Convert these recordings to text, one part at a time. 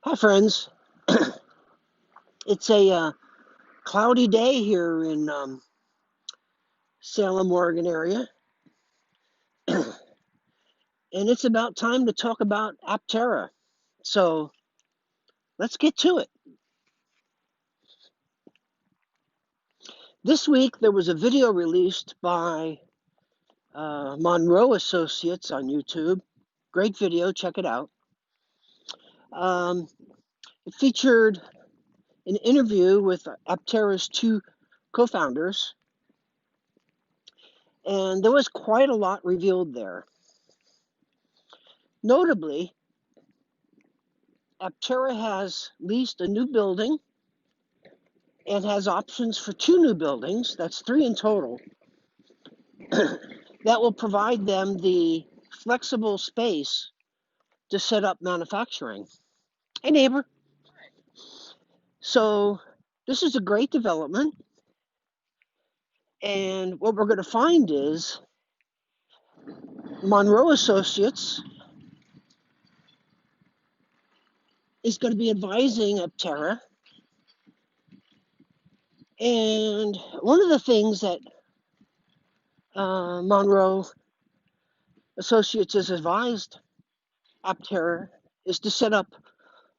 Hi, friends. It's a cloudy day here in Salem, Oregon area, and it's about time to talk about Aptera. So let's get to it. This week there was a video released by Munro Associates on YouTube. Great video, check it out. It featured an interview with Aptera's two co-founders, and there was quite a lot revealed there. Notably, Aptera has leased a new building and has options for 2 new buildings, that's 3 in total, that will provide them the flexible space to set up manufacturing. Hey, neighbor. So this is a great development. And what we're going to find is Munro Associates is going to be advising Aptera. And one of the things that Munro Associates has advised Aptera is to set up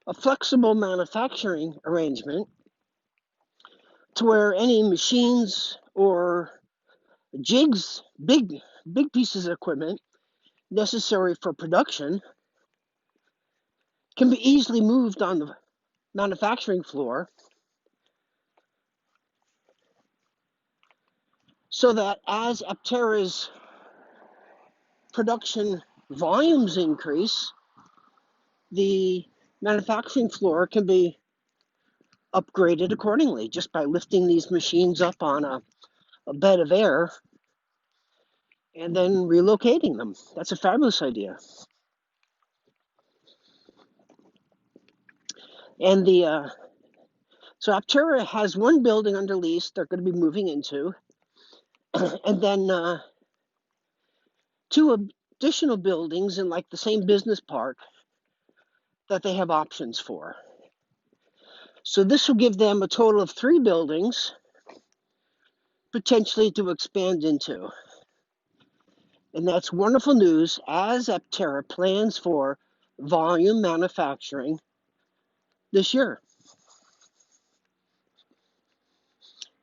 a flexible manufacturing arrangement to where any machines or jigs, big pieces of equipment necessary for production can be easily moved on the manufacturing floor so that as Aptera's production volumes increase, the manufacturing floor can be upgraded accordingly just by lifting these machines up on a bed of air and then relocating them. That's a fabulous idea. And so Aptera has 1 building under lease they're going to be moving into, and then 2 additional buildings in like the same business park that they have options for. So this will give them a total of 3 buildings potentially to expand into. And that's wonderful news as Aptera plans for volume manufacturing this year.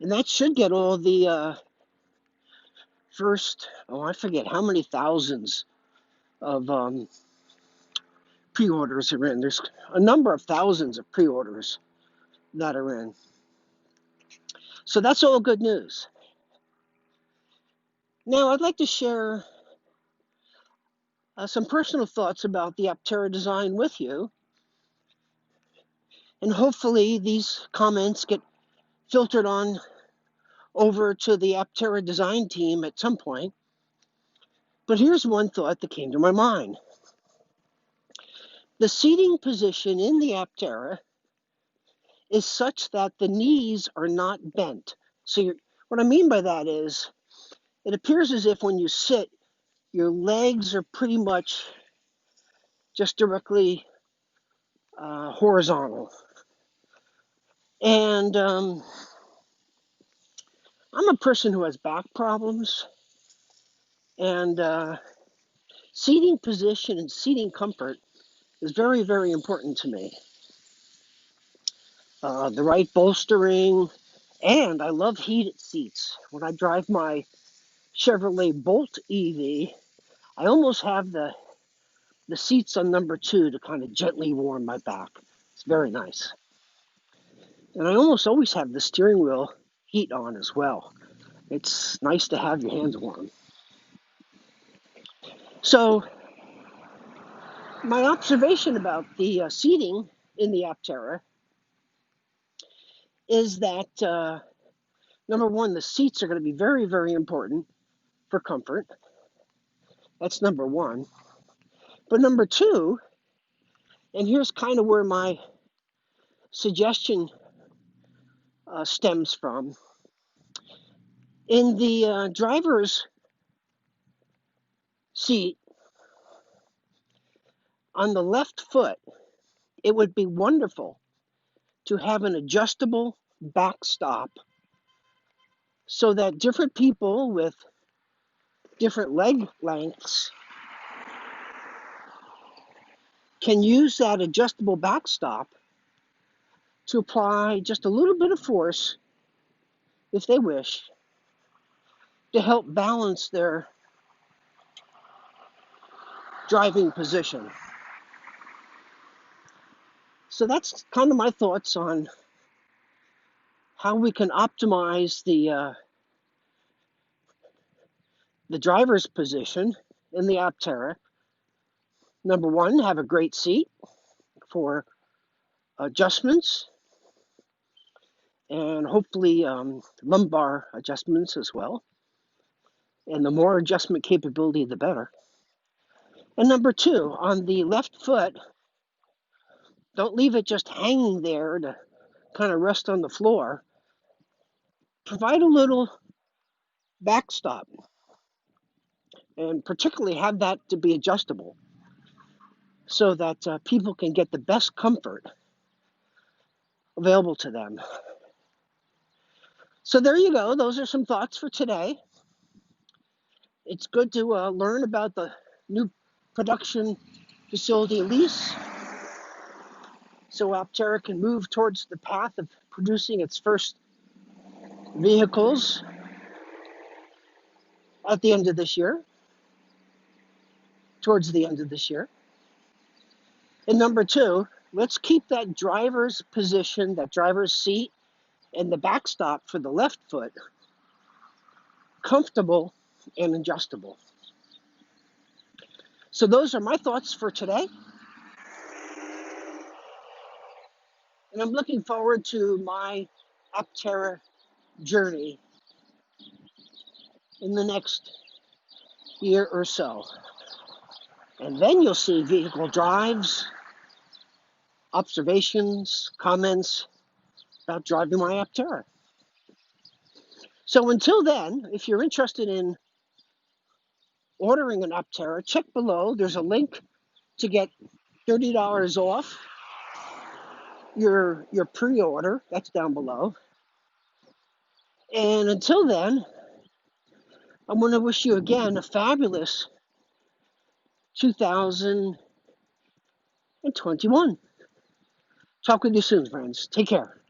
And that should get all the first, I forget how many thousands of pre-orders are in. There's a number of thousands of pre-orders that are in. So that's all good news. Now I'd like to share some personal thoughts about the Aptera design with you. And hopefully these comments get filtered on over to the Aptera design team at some point. But here's one thought that came to my mind. The seating position in the Aptera is such that the knees are not bent. So what I mean by that is it appears as if when you sit, your legs are pretty much just directly horizontal. And I'm a person who has back problems, and seating position and seating comfort is very, very important to me. The right bolstering, and I love heated seats. When I drive my Chevrolet Bolt EV, I almost have the seats on number 2 to kind of gently warm my back. It's very nice. And I almost always have the steering wheel heat on as well. It's nice to have your hands warm. So my observation about the seating in the Aptera is that, number 1, the seats are going to be very, very important for comfort. That's number 1. But number 2, and here's kind of where my suggestion stems from. In the driver's seat, on the left foot, it would be wonderful to have an adjustable backstop so that different people with different leg lengths can use that adjustable backstop to apply just a little bit of force, if they wish, to help balance their driving position. So that's kind of my thoughts on how we can optimize the driver's position in the Aptera. Number one, have a great seat for adjustments and hopefully lumbar adjustments as well. And the more adjustment capability, the better. And number two, on the left foot, don't leave it just hanging there to kind of rest on the floor. Provide a little backstop, and particularly have that to be adjustable so that people can get the best comfort available to them. So there you go. Those are some thoughts for today. It's good to learn about the new production facility lease so Aptera can move towards the path of producing its first vehicles at the end of this year, towards the end of this year. And number two, let's keep that driver's position, that driver's seat, and the backstop for the left foot comfortable and adjustable. So those are my thoughts for today. And I'm looking forward to my Aptera journey in the next year or so. And then you'll see vehicle drives, observations, comments about driving my Aptera. So until then, if you're interested in ordering an Aptera, check below. There's a link to get $30 off your pre-order. That's down below. And until then, I want to wish you again a fabulous 2021. Talk with you soon, friends. Take care.